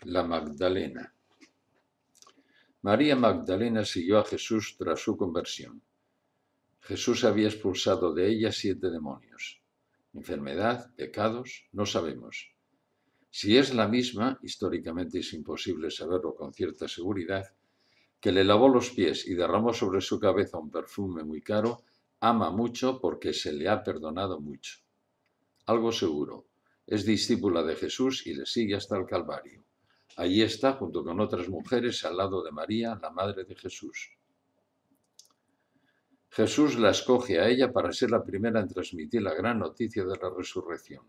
La Magdalena. María Magdalena siguió a Jesús tras su conversión. Jesús había expulsado de ella 7 demonios. Enfermedad, pecados, no sabemos. Si es la misma, históricamente es imposible saberlo con cierta seguridad, que le lavó los pies y derramó sobre su cabeza un perfume muy caro, ama mucho porque se le ha perdonado mucho. Algo seguro, es discípula de Jesús y le sigue hasta el Calvario. Allí está, junto con otras mujeres, al lado de María, la madre de Jesús. Jesús la escoge a ella para ser la primera en transmitir la gran noticia de la resurrección.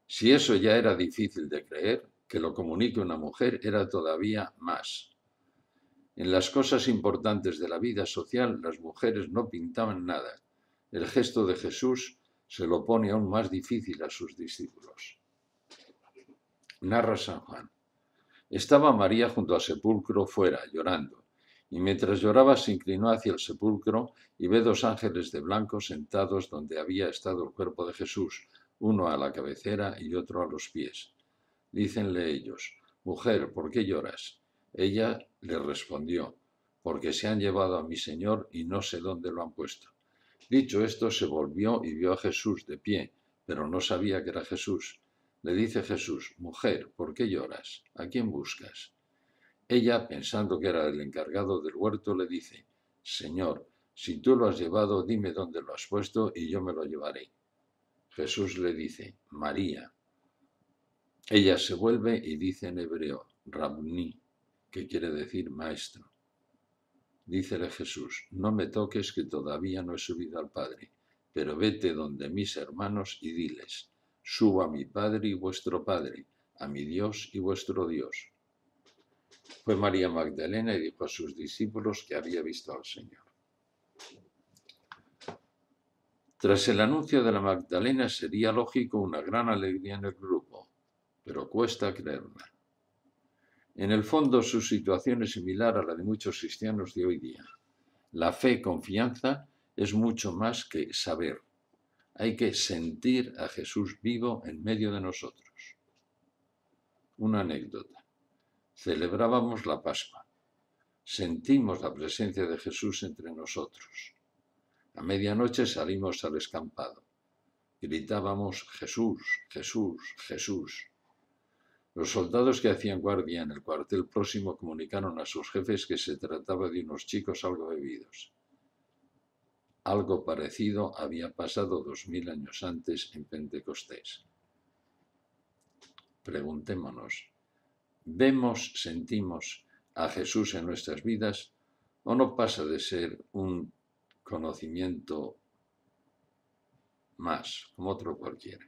Si eso ya era difícil de creer, que lo comunique una mujer era todavía más. En las cosas importantes de la vida social, las mujeres no pintaban nada. El gesto de Jesús se lo pone aún más difícil a sus discípulos. Narra San Juan. Estaba María junto al sepulcro fuera, llorando, y mientras lloraba se inclinó hacia el sepulcro y ve 2 ángeles de blanco sentados donde había estado el cuerpo de Jesús, uno a la cabecera y otro a los pies. Dícenle ellos: «Mujer, ¿por qué lloras?». Ella les respondió: «Porque se han llevado a mi Señor y no sé dónde lo han puesto». Dicho esto, se volvió y vio a Jesús de pie, pero no sabía que era Jesús. Le dice Jesús: «Mujer, ¿por qué lloras? ¿A quién buscas?». Ella, pensando que era el encargado del huerto, le dice: «Señor, si tú lo has llevado, dime dónde lo has puesto y yo me lo llevaré». Jesús le dice: «María». Ella se vuelve y dice en hebreo: «Rabní», que quiere decir maestro. Dícele Jesús: «No me toques, que todavía no he subido al Padre, pero vete donde mis hermanos y diles: subo a mi Padre y vuestro Padre, a mi Dios y vuestro Dios». Fue María Magdalena y dijo a sus discípulos que había visto al Señor. Tras el anuncio de la Magdalena sería lógico una gran alegría en el grupo, pero cuesta creerla. En el fondo, su situación es similar a la de muchos cristianos de hoy día. La fe y confianza es mucho más que saber. Hay que sentir a Jesús vivo en medio de nosotros. Una anécdota. Celebrábamos la Pascua. Sentimos la presencia de Jesús entre nosotros. A medianoche salimos al escampado. Gritábamos: «Jesús, Jesús, Jesús». Los soldados que hacían guardia en el cuartel próximo comunicaron a sus jefes que se trataba de unos chicos algo bebidos. Algo parecido había pasado 2000 años antes en Pentecostés. Preguntémonos: ¿vemos, sentimos a Jesús en nuestras vidas o no pasa de ser un conocimiento más, como otro cualquiera?